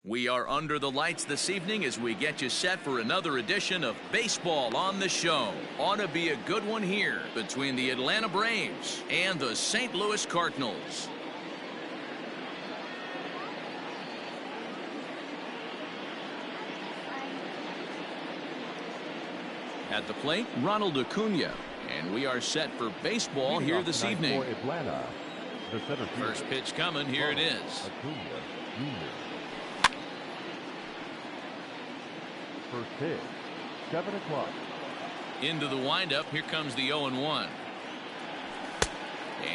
We are under the lights this evening as we get you set for another edition of Baseball on the Show. Ought to be a good one here between the Atlanta Braves and the St. Louis Cardinals. At the plate, Ronald Acuna. And we are set for baseball here this evening. Atlanta, the center field. First pitch coming. Here it is. Acuna Jr. First pitch, 7 o'clock. Into the windup. Here comes the 0-1.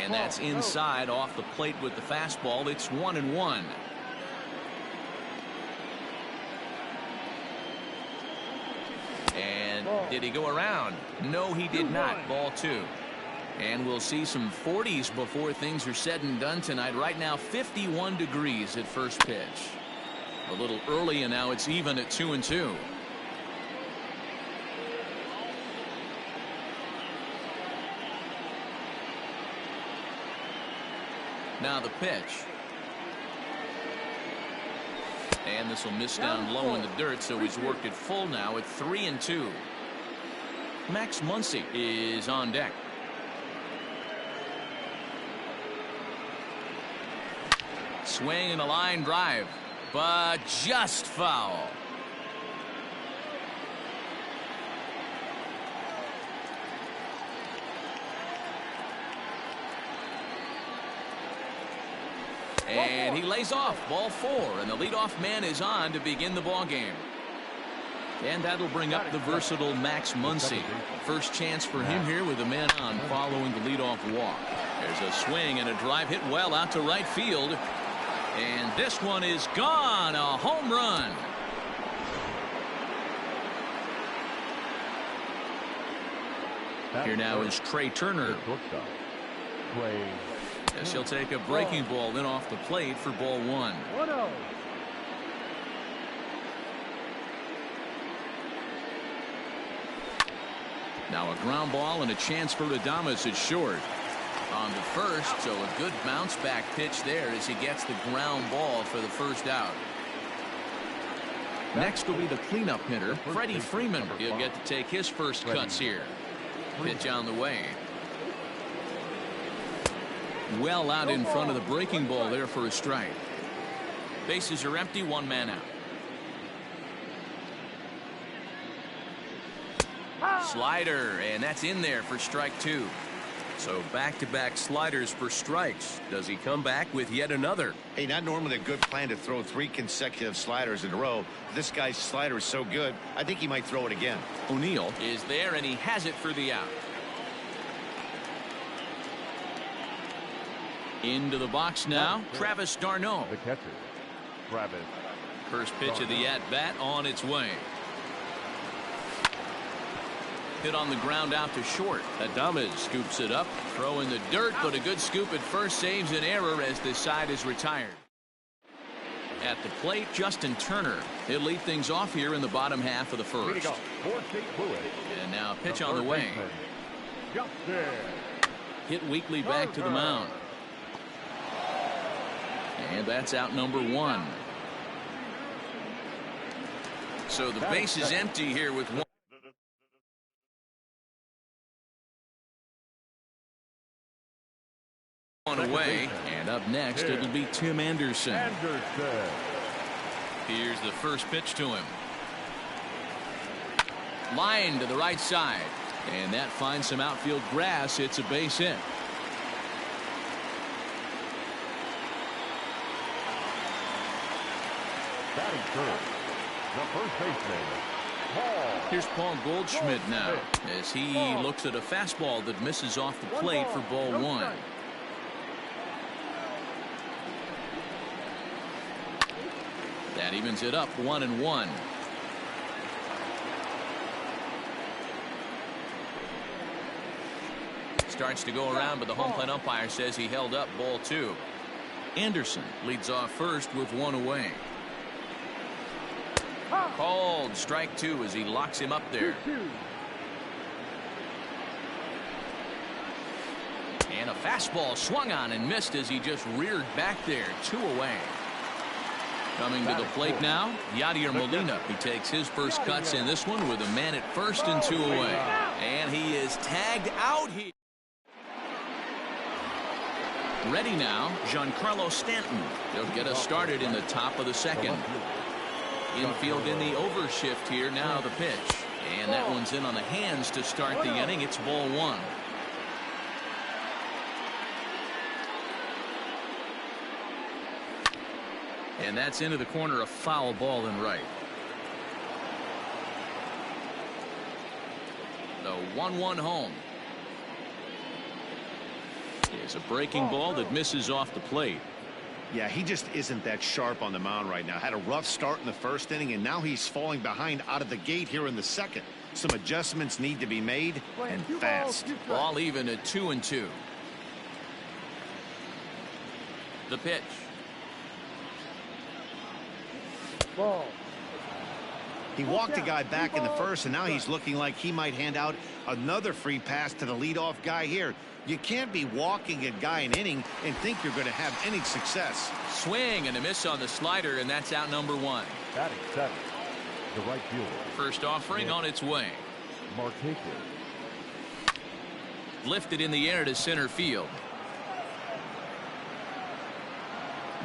And that's inside off the plate with the fastball. It's 1-1. And did he go around? No, he did not. Ball 2. And we'll see some 40s before things are said and done tonight. Right now, 51 degrees at first pitch. A little early, and now it's even at 2-2. Now the pitch. And this will miss down low in the dirt, so he's worked it full now at 3-2. Max Muncy is on deck. Swing and a line drive, but just foul. And he lays off. Ball 4, and the leadoff man is on to begin the ball game. And that'll bring up the versatile Max Muncy. First chance for him here with a man on following the leadoff walk. There's a swing and a drive hit well out to right field. And this one is gone. A home run. Here now is Trey Turner. Yes, he'll take a breaking ball in off the plate for ball 1. Now a ground ball and a chance for Adames at short. On to first, so a good bounce back pitch there as he gets the ground ball for the first out. Next will be the cleanup hitter, Freddie Freeman. He'll get to take his first cuts here. Pitch on the way. Well out in front of the breaking ball there for a strike. Bases are empty, one man out. Slider, and that's in there for strike 2. So back-to-back sliders for strikes. Does he come back with yet another? Hey, not normally a good plan to throw 3 consecutive sliders in a row. This guy's slider is so good, I think he might throw it again. O'Neill is there, and he has it for the out. Into the box now, Travis d'Arnaud. The catcher, Travis. First pitch of the at-bat on its way. Hit on the ground out to short. Adames scoops it up. Throw in the dirt, but a good scoop at first saves an error as the side is retired. At the plate, Justin Turner. He'll lead things off here in the bottom half of the first. And now a pitch on the way. Hit weakly back to the mound. And that's out number 1. So the base is empty here with 1 away. And up next it'll be Tim Anderson. Here's the first pitch to him. Line to the right side. And that finds some outfield grass. It's a base hit. Batting third, the first baseman, Paul. Here's Paul Goldschmidt now as he looks at a fastball that misses off the plate for ball 1. That evens it up 1-1. Starts to go around, but the home plate umpire says he held up ball 2. Anderson leads off first with 1 away. Called strike 2 as he locks him up there. And a fastball swung on and missed as he just reared back there. 2 away. Coming to the plate now, Yadier Molina. He takes his first cuts in this one with a man at first and 2 away. And he is tagged out here. Ready now, Giancarlo Stanton. He'll get us started in the top of the second. Infield in the overshift here. Now the pitch. And that one's in on the hands to start the inning. It's ball 1. And that's into the corner, a foul ball and right. The 1-1 home. Is a breaking ball that misses off the plate. Yeah, he just isn't that sharp on the mound right now. Had a rough start in the first inning, and now he's falling behind out of the gate here in the second. Some adjustments need to be made, and fast. Ball even at 2-2. The pitch. Ball. He walked the guy back in the first, and now he's looking like he might hand out another free pass to the leadoff guy here. You can't be walking a guy an inning and think you're going to have any success. Swing and a miss on the slider, and that's out number 1. Batting 7, the right fielder. First offering on its way. Markakis. Lifted in the air to center field.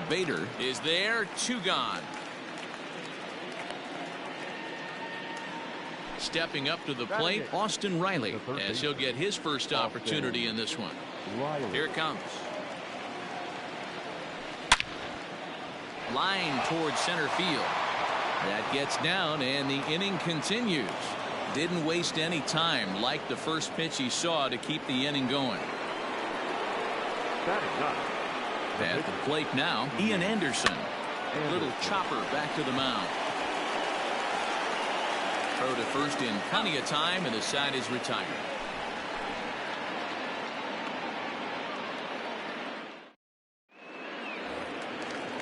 Bader is there, 2 gone. Stepping up to the plate, Austin Riley, as he'll get his first opportunity in this one. Here it comes. Line towards center field. That gets down, and the inning continues. Didn't waste any time, like the first pitch he saw, to keep the inning going. At the plate now, Ian Anderson. Little chopper back to the mound. Throw to first in plenty of time, and the side is retired.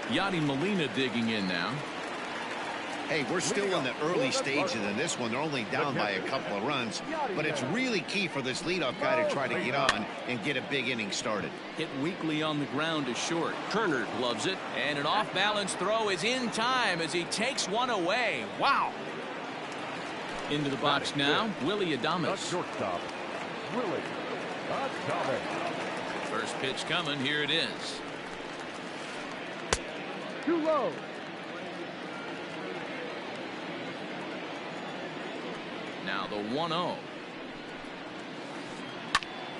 Yadier Molina digging in now. Hey, we're still in the early stages of this one. They're only down by a couple of runs, but it's really key for this leadoff guy to try to get on and get a big inning started. Hit weakly on the ground to short. Turner loves it, and an off-balance throw is in time as he takes one away. Wow! Into the box now, Willy Adames. Shortstop, Willy Adames. First pitch coming, here it is. Too low. Now the 1-0.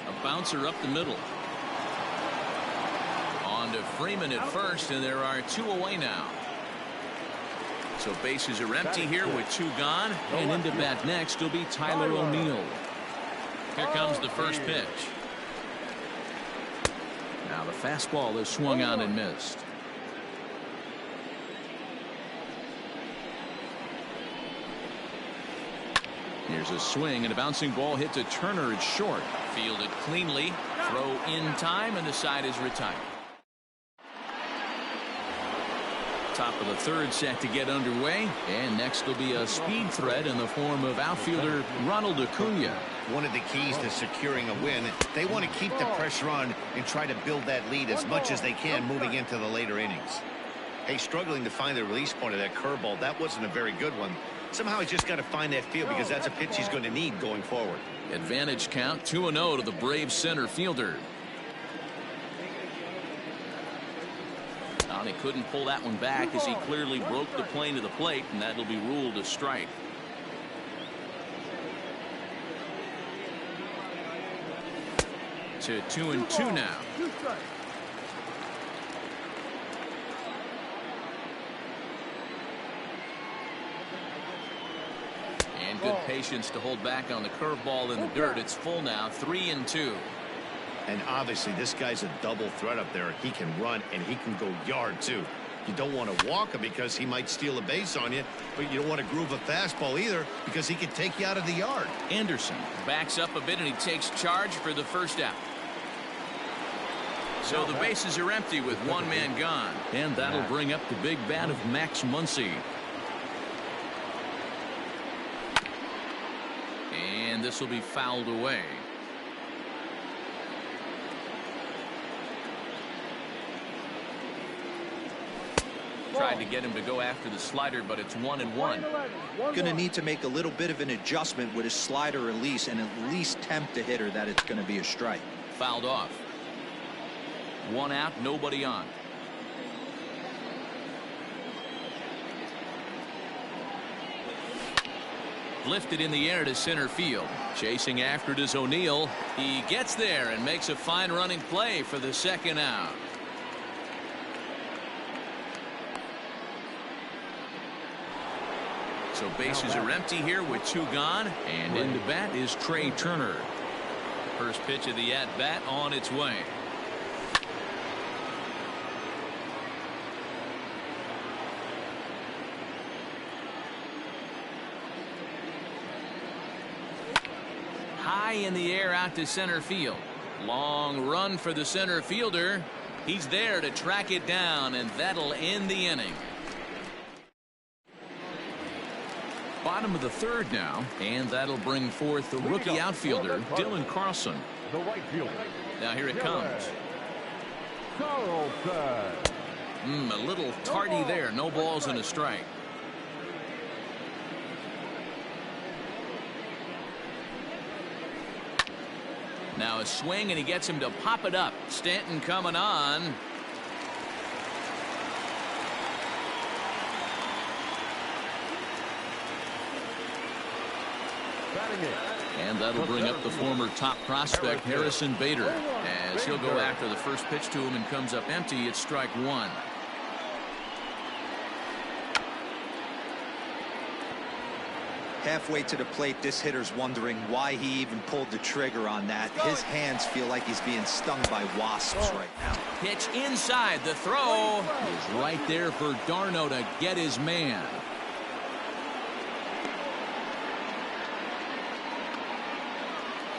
A bouncer up the middle. On to Freeman at first, and there are 2 away now. So bases are empty here with 2 gone, and into bat next will be Tyler O'Neill. Here comes the first pitch. Now the fastball is swung on and missed. Here's a swing, and a bouncing ball hit to Turner at short. Fielded cleanly, throw in time, and the side is retired. Top of the third set to get underway, and next will be a speed threat in the form of outfielder Ronald Acuna. One of the keys to securing a win, they want to keep the pressure on and try to build that lead as much as they can moving into the later innings. Hey, struggling to find the release point of that curveball. That wasn't a very good one. Somehow he's just got to find that field because that's a pitch he's going to need going forward. Advantage count 2-0 to the Braves center fielder. He couldn't pull that one back as he clearly broke the plane to the plate, and that'll be ruled a strike. To 2-2 now. And good patience to hold back on the curveball in the dirt. It's full now, 3-2. And obviously this guy's a double threat up there. He can run and he can go yard too. You don't want to walk him because he might steal a base on you, but you don't want to groove a fastball either because he could take you out of the yard. Anderson backs up a bit and he takes charge for the first out. So the bases are empty with 1 man gone, and that'll bring up the big bat of Max Muncy. And this will be fouled away. tried to get him to go after the slider, but it's 1-1. Going to need to make a little bit of an adjustment with his slider release and at least tempt the hitter that it's going to be a strike. Fouled off. 1 out, nobody on. Lifted in the air to center field. Chasing after it is O'Neill. He gets there and makes a fine running play for the second out. So bases are empty here with 2 gone, and in the bat is Trey Turner. First pitch of the at-bat on its way. High in the air out to center field. Long run for the center fielder. He's there to track it down, and that'll end the inning. Bottom of the 3rd now, and that'll bring forth the rookie outfielder, Dylan Carlson. The right fielder. Now here it comes. Carlson. A little tardy there. No balls and a strike. Now a swing, and he gets him to pop it up. Stanton coming on. And that'll bring up the former top prospect, Harrison Bader, as he'll go after the first pitch to him and comes up empty. It's strike 1. Halfway to the plate, this hitter's wondering why he even pulled the trigger on that. His hands feel like he's being stung by wasps right now. Pitch inside. The throw is right there for d'Arnaud to get his man.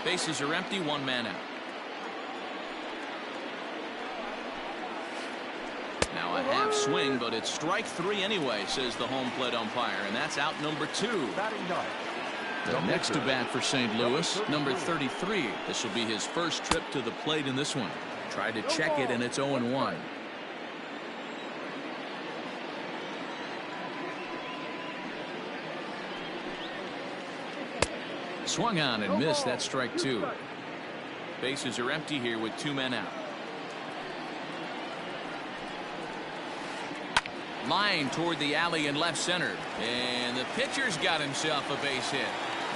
Bases are empty, 1 man out. Now a half swing, but it's strike 3 anyway, says the home plate umpire, and that's out number 2. The next to bat for St. Louis, number 33. This will be his first trip to the plate in this one. Tried to check it, and it's 0-1. Swung on and missed. That's strike 2. Bases are empty here with 2 men out. Line toward the alley in left center, and the pitcher's got himself a base hit.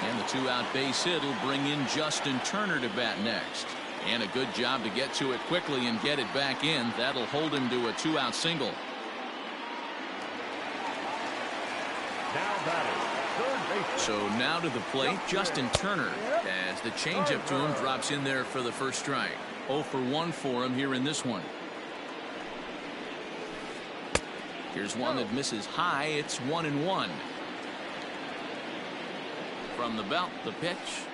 And the 2-out base hit will bring in Justin Turner to bat next. And a good job to get to it quickly and get it back in. That'll hold him to a 2-out single. Now batting. So now to the plate, Justin Turner, as the changeup to him drops in there for the first strike. 0 for 1 for him here in this one. Here's one that misses high. It's 1-1. From the belt, the pitch.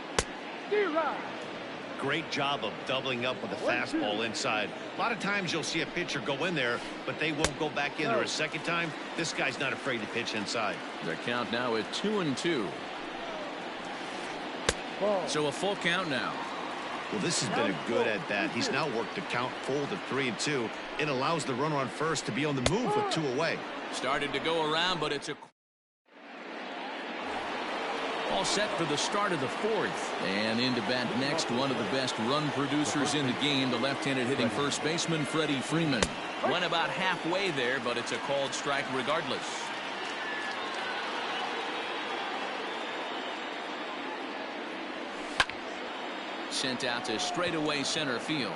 Great job of doubling up with a fastball inside. A lot of times you'll see a pitcher go in there, but they won't go back in there a second time. This guy's not afraid to pitch inside. The count now at 2-2. So a full count now. Well, this has been a good at bat. He's now worked the count full to 3-2. It allows the runner on first to be on the move with 2 away. Started to go around, but it's a all set for the start of the 4th. And into bat next, one of the best run producers in the game, the left-handed hitting first baseman, Freddie Freeman. Went about halfway there, but it's a called strike regardless. Sent out to straightaway center field.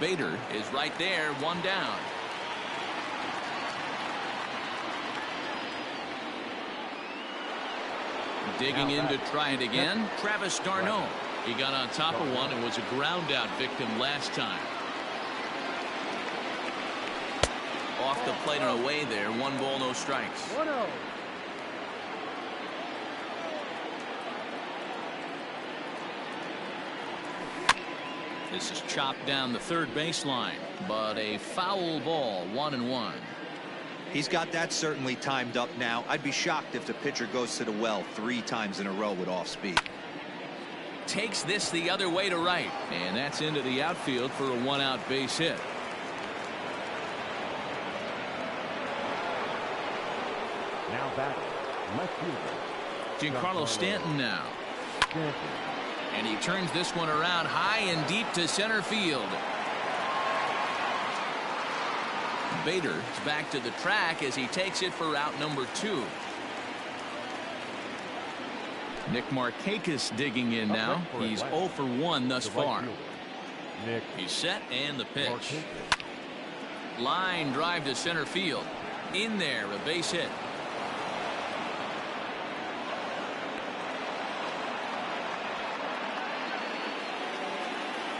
Bader is right there, 1 down. Digging in to try it again, Travis d'Arnaud. He got on top of one and was a ground out victim last time. Off the plate and away there, 1 ball, no strikes. 1-0. This is chopped down the third baseline, but a foul ball, 1-1. He's got that certainly timed up now. I'd be shocked if the pitcher goes to the well 3 times in a row with off speed. Takes this the other way to right, and that's into the outfield for a 1-out base hit. batting, left fielder. Giancarlo Stanton now. Stanton. And he turns this one around high and deep to center field. Bader is back to the track as he takes it for out number 2. Nick Markakis digging in now. He's 0 for 1 thus far. Nick. He's set and the pitch. Markakis. Line drive to center field. In there, a base hit.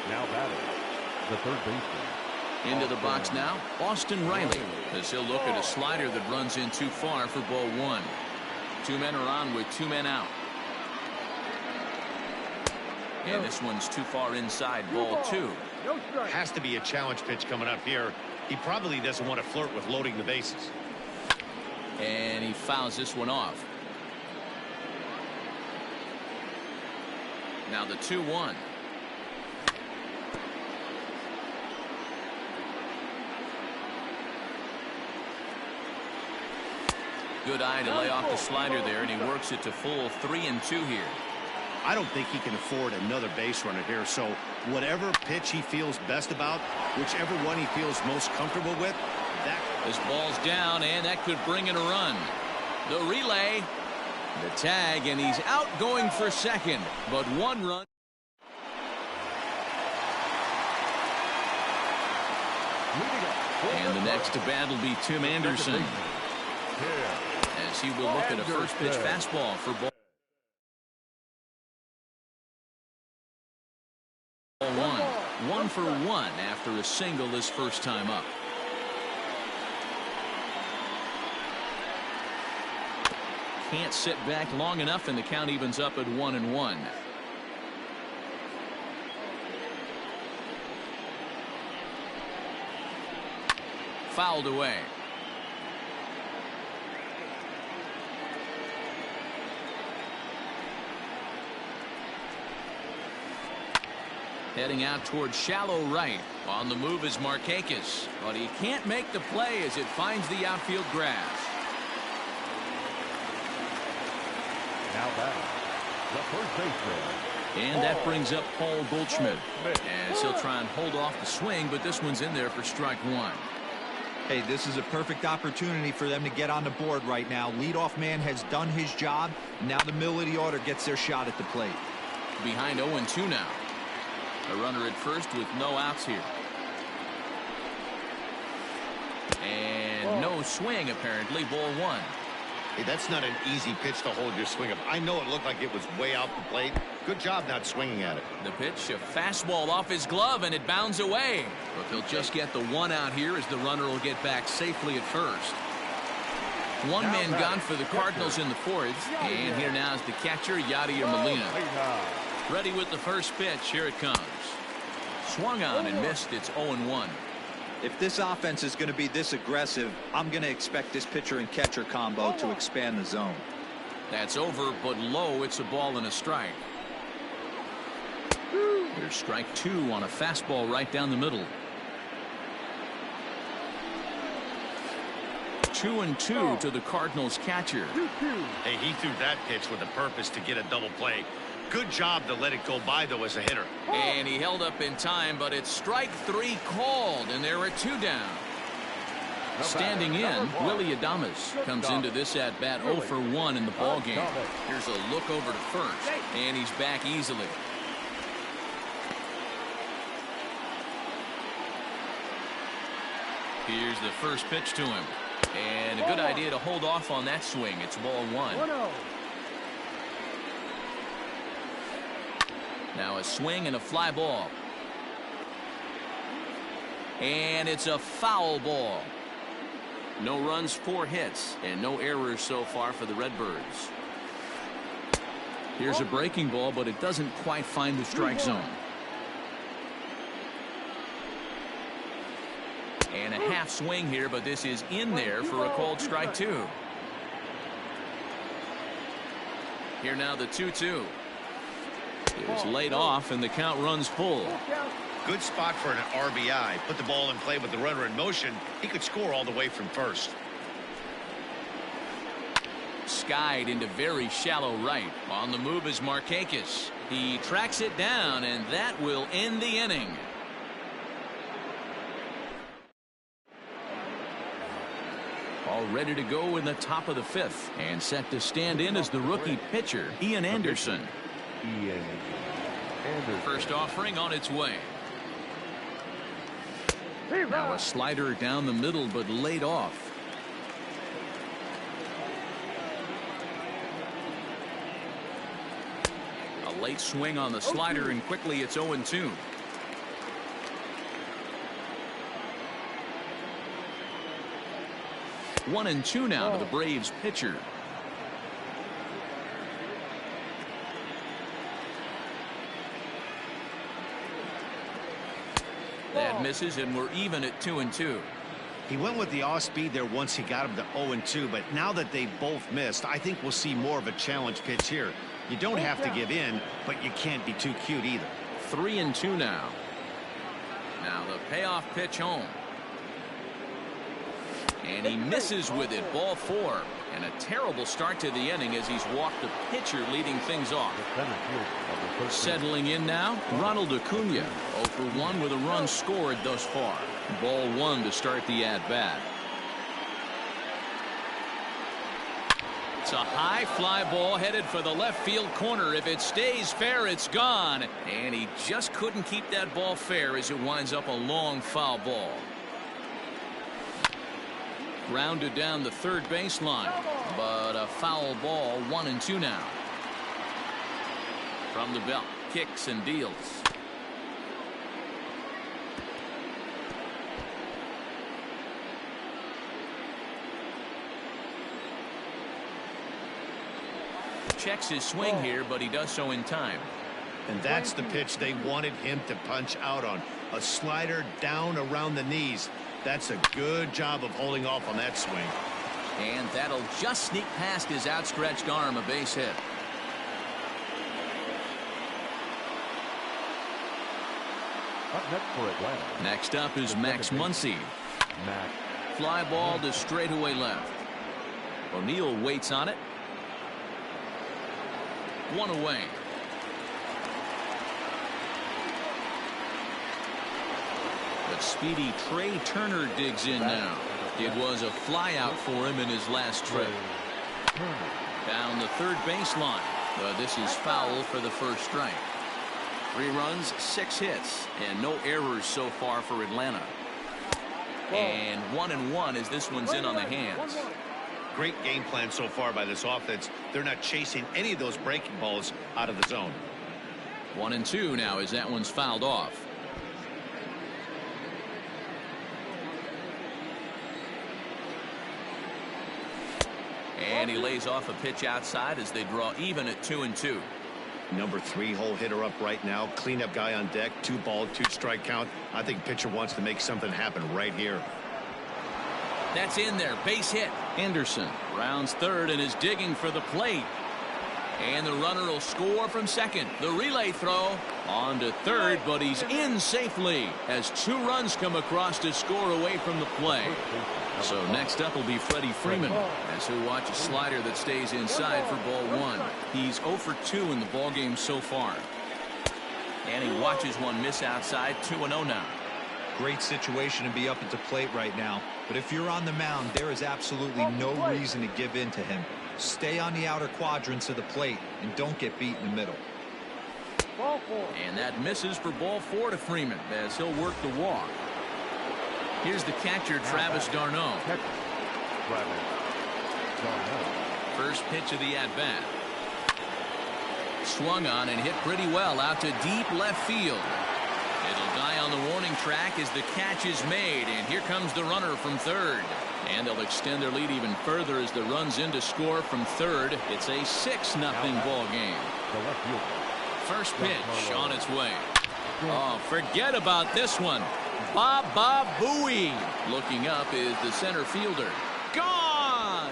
Now batting, the third baseman. Into the box now, Austin Riley, as he'll look at a slider that runs in too far for ball 1. 2 men are on with 2 men out. And this one's too far inside, ball 2. No strike. Has to be a challenge pitch coming up here. He probably doesn't want to flirt with loading the bases. And he fouls this one off. Now the 2-1. Good eye to lay off the slider there, and he works it to full 3-2 here. I don't think he can afford another base runner here, so whatever pitch he feels best about, whichever one he feels most comfortable with, that... This ball's down, and that could bring in a run. The relay, the tag, and he's out going for second, but 1 run. And the next to bat will be Tim Anderson, as he will look at a first pitch fastball for ball 1. 1 for 1 after a single his first time up. Can't sit back long enough, and the count evens up at 1-1. Fouled away. Heading out towards shallow right. On the move is Markakis, but he can't make the play as it finds the outfield grass. Now batting, the first baseman. And that brings up Paul Goldschmidt, as he'll try and hold off the swing, but this one's in there for strike 1. Hey, this is a perfect opportunity for them to get on the board right now. Leadoff man has done his job. Now the middle of the order gets their shot at the plate. Behind 0-2 now. A runner at first with no outs here. And no swing, apparently. Ball 1. Hey, that's not an easy pitch to hold your swing up. I know it looked like it was way out the plate. Good job not swinging at it. The pitch, a fastball off his glove, and it bounds away. But they'll just get the 1 out here as the runner will get back safely at first. 1 man gone for the Cardinals in the 4th. And here now is the catcher, Yadier Molina. Ready with the first pitch. Here it comes. Swung on and missed. It's 0-1. If this offense is going to be this aggressive, I'm going to expect this pitcher and catcher combo to expand the zone. That's over, but low. It's a ball and a strike. Here's strike 2 on a fastball right down the middle. 2-2 to the Cardinals catcher. Hey, he threw that pitch with a purpose to get a double play. Good job to let it go by, though, as a hitter. And he held up in time, but it's strike 3 called, and there are 2 down. Standing in, Willy Adames comes into this at-bat 0 for 1 in the ballgame. Here's a look over to first, and he's back easily. Here's the first pitch to him. And a good idea to hold off on that swing. It's ball 1. Now a swing and a fly ball. And it's a foul ball. No runs, 4 hits, and no errors so far for the Redbirds. Here's a breaking ball, but it doesn't quite find the strike zone. And a half swing here, but this is in there for a called strike 2. Here now the 2-2. It was laid off, and the count runs full. Good spot for an RBI. Put the ball in play with the runner in motion. He could score all the way from first. skied into very shallow right. On the move is Markakis. He tracks it down, and that will end the inning. All ready to go in the top of the fifth, and set to stand in as the rookie pitcher, Ian Anderson. Ian Anderson. First offering on its way. Now a slider down the middle, but laid off. A late swing on the slider, and quickly it's 0-2. One and two now to the Braves pitcher. That misses, and we're even at 2-2. He went with the off speed there once he got him to 0-2, but now that they both missed, I think we'll see more of a challenge pitch here. You don't have to give in, but you can't be too cute either. 3-2 now. Now the payoff pitch home. And he misses with it. Ball 4. And a terrible start to the inning as he's walked the pitcher, leading things off. Settling in now, Ronald Acuna. 0 for 1 with a run scored thus far. Ball 1 to start the at-bat. It's a high fly ball headed for the left field corner. If it stays fair, it's gone. And he just couldn't keep that ball fair as it winds up a long foul ball. Grounded down the third baseline, but a foul ball. 1-2 now. From the belt, kicks and deals. Checks his swing here, but he does so in time. And that's the pitch they wanted him to punch out on. A slider down around the knees. That's a good job of holding off on that swing. And that'll just sneak past his outstretched arm, a base hit. Up next for Atlanta. Next up is Max Muncy. Fly ball to straightaway left. O'Neill waits on it. One away. But speedy Trey Turner digs in now. It was a fly out for him in his last trip. Down the third baseline. This is foul for the first strike. 3 runs, 6 hits, and no errors so far for Atlanta. And 1-1 as this one's in on the hands. Great game plan so far by this offense. They're not chasing any of those breaking balls out of the zone. 1-2 now as that one's fouled off. And he lays off a pitch outside as they draw even at 2-2. Number 3 hole hitter up right now. Cleanup guy on deck. 2 ball, 2 strike count. I think pitcher wants to make something happen right here. That's in there. Base hit. Anderson rounds third and is digging for the plate. And the runner will score from second. The relay throw on to third, but he's in safely as 2 runs come across to score away from the play. So next up will be Freddie Freeman as he'll watch a slider that stays inside for ball 1. He's 0 for 2 in the ballgame so far. And he watches one miss outside. 2-0 now. Great situation to be up at the plate right now. But if you're on the mound, there is absolutely no reason to give in to him. Stay on the outer quadrants of the plate and don't get beat in the middle. And that misses for ball 4 to Freeman as he'll work the walk. Here's the catcher, Travis d'Arnaud. First pitch of the at-bat. Swung on and hit pretty well out to deep left field. It'll die on the warning track as the catch is made, and here comes the runner from third. And they'll extend their lead even further as the runs in to score from third. It's a 6-0 ball game. First pitch on its way. Oh, forget about this one. Baba Booey. Looking up is the center fielder. Gone!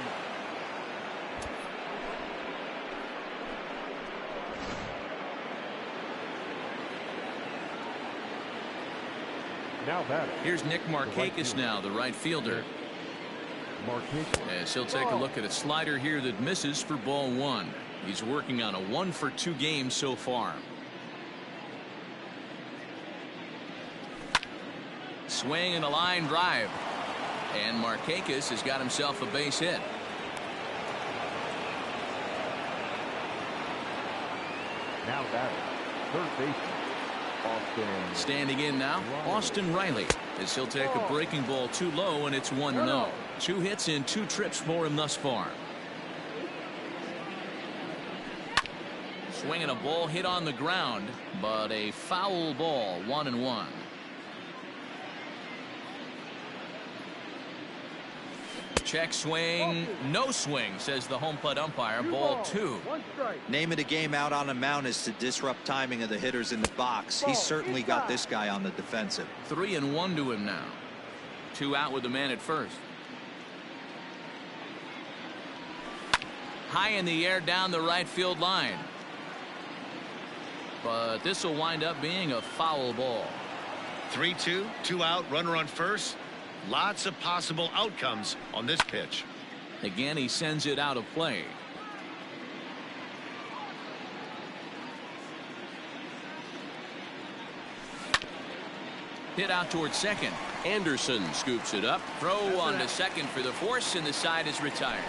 Now batting. Here's Nick Markakis now, the right fielder. Marquez. As he'll take a look at a slider here that misses for ball 1. He's working on a 1-for-2 game so far. Swing and a line drive. And Markakis has got himself a base hit. Now batting, third baseman, Austin. Standing in now, Austin Riley, as he'll take a breaking ball too low, and it's 1-0. 2 hits in 2 trips for him thus far. Swinging a ball hit on the ground, but a foul ball, 1-1. Check swing, no swing, says the home plate umpire. Ball 2. Name of the game out on the mound is to disrupt timing of the hitters in the box. He's certainly got this guy on the defensive. 3-1 to him now. 2 out with the man at first. High in the air down the right field line. But this will wind up being a foul ball. 3-2, 2 out, runner on first. Lots of possible outcomes on this pitch. Again, he sends it out of play. Hit out towards second. Anderson scoops it up. Throw on to second for the force, and the side is retired.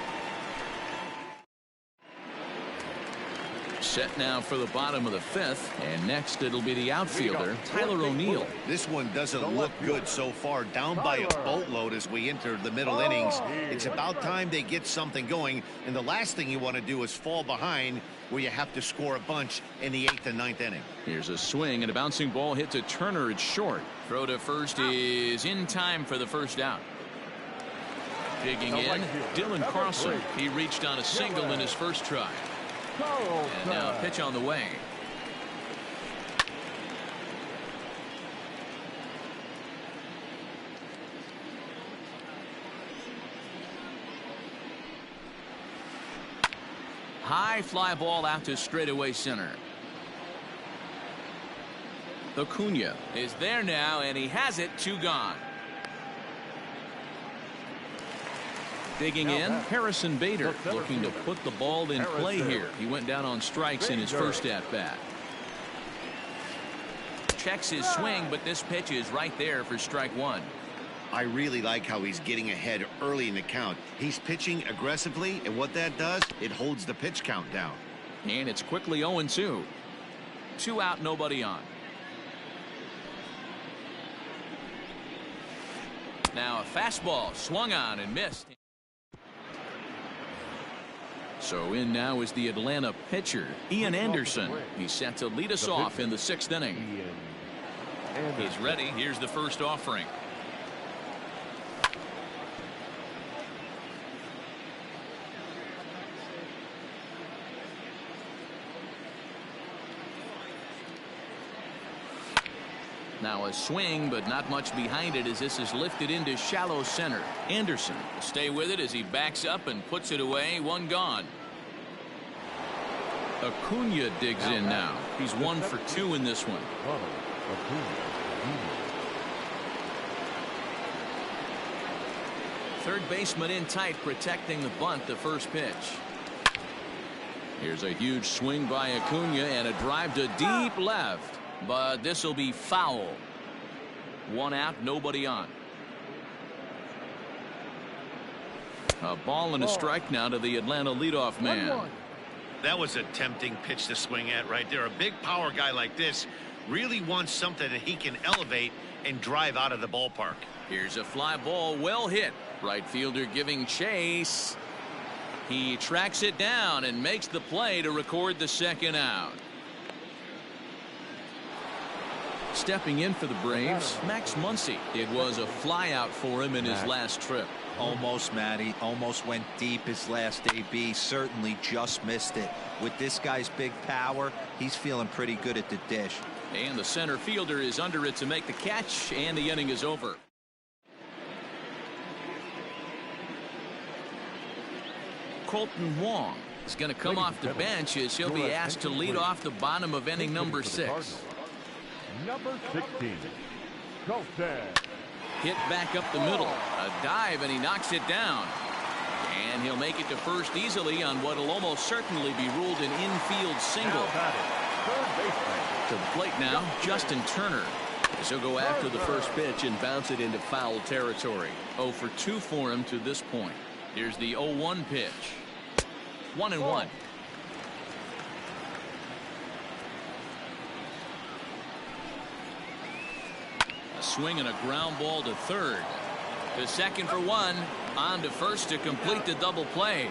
Set now for the bottom of the 5th, and next it'll be the outfielder, Tyler O'Neill. This one doesn't look good so far. Down by a boatload as we enter the middle innings. It's about time they get something going, and the last thing you want to do is fall behind where you have to score a bunch in the 8th and 9th inning. Here's a swing and a bouncing ball hit to Turner. It's short. Throw to first is in time for the first out. Digging in, Dylan Carlson. He reached on a single in his first try. And now a pitch on the way. High fly ball out to straightaway center. Acuna is there now, and he has it. 2 gone. Digging in, Harrison Bader looking to put the ball in play here. He went down on strikes in his first at-bat. Checks his swing, but this pitch is right there for strike 1. I really like how he's getting ahead early in the count. He's pitching aggressively, and what that does, it holds the pitch count down. And it's quickly 0-2. 2 out, nobody on. Now a fastball swung on and missed. So in now is the Atlanta pitcher, Ian Anderson. He's set to lead us off in the 6th inning. He's ready. Here's the first offering. Now a swing, but not much behind it as this is lifted into shallow center. Anderson will stay with it as he backs up and puts it away. 1 gone. Acuna digs in now. He's 1 for 2 in this one. Third baseman in tight, protecting the bunt. The first pitch. Here's a huge swing by Acuna and a drive to deep left. But this will be foul. 1 out, nobody on. A ball and a strike now to the Atlanta leadoff man. That was a tempting pitch to swing at right there. A big power guy like this really wants something that he can elevate and drive out of the ballpark. Here's a fly ball, well hit. Right fielder giving chase. He tracks it down and makes the play to record the 2nd out. Stepping in for the Braves, Max Muncy. It was a fly out for him in his last trip. Almost, Matty. Almost went deep his last AB. Certainly just missed it. With this guy's big power, he's feeling pretty good at the dish. And the center fielder is under it to make the catch, and the inning is over. Colton Wong is going to come off the bench as he'll be asked to lead off the bottom of inning number 6. Number 16, Colton. Hit back up the middle. A dive, and he knocks it down. And he'll make it to first easily on what will almost certainly be ruled an infield single. Now batting, third baseman. To the plate now, Justin Turner. As he'll go after the first pitch and bounce it into foul territory. 0 for 2 for him to this point. Here's the 0-1 pitch. 1-1. A swing and a ground ball to third. To second for 1. On to first to complete the double play.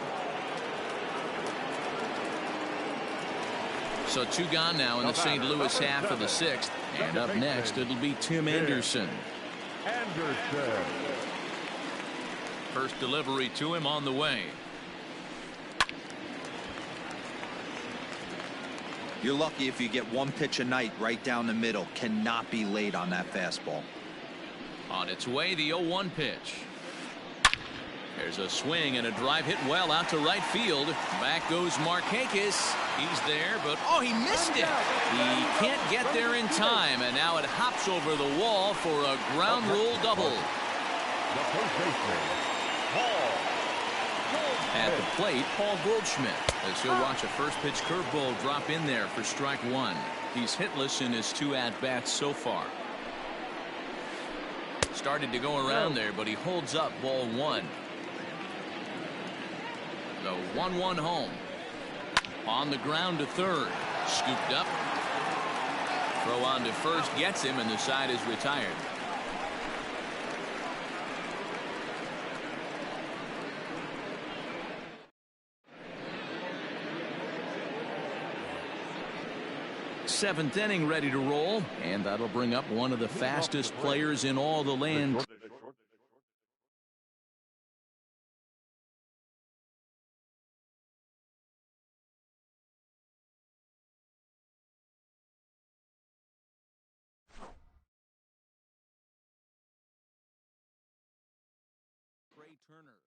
So 2 gone now in the St. Louis half of the 6th. And up next, it'll be Tim Anderson. Anderson. First delivery to him on the way. You're lucky if you get 1 pitch a night right down the middle. Cannot be late on that fastball. On its way, the 0-1 pitch. There's a swing and a drive hit well out to right field. Back goes Markakis. He's there, but oh, he missed it. He can't get there in time, and now it hops over the wall for a ground rule double. The first baseman, Paul. At the plate, Paul Goldschmidt, as he'll watch a first pitch curveball drop in there for strike 1. He's hitless in his 2 at-bats so far. Started to go around there, but he holds up ball 1. The 1-1 home. On the ground to third. Scooped up. Throw on to first gets him, and the side is retired. Seventh inning ready to roll, and that'll bring up one of the fastest players in all the land. Trey Turner.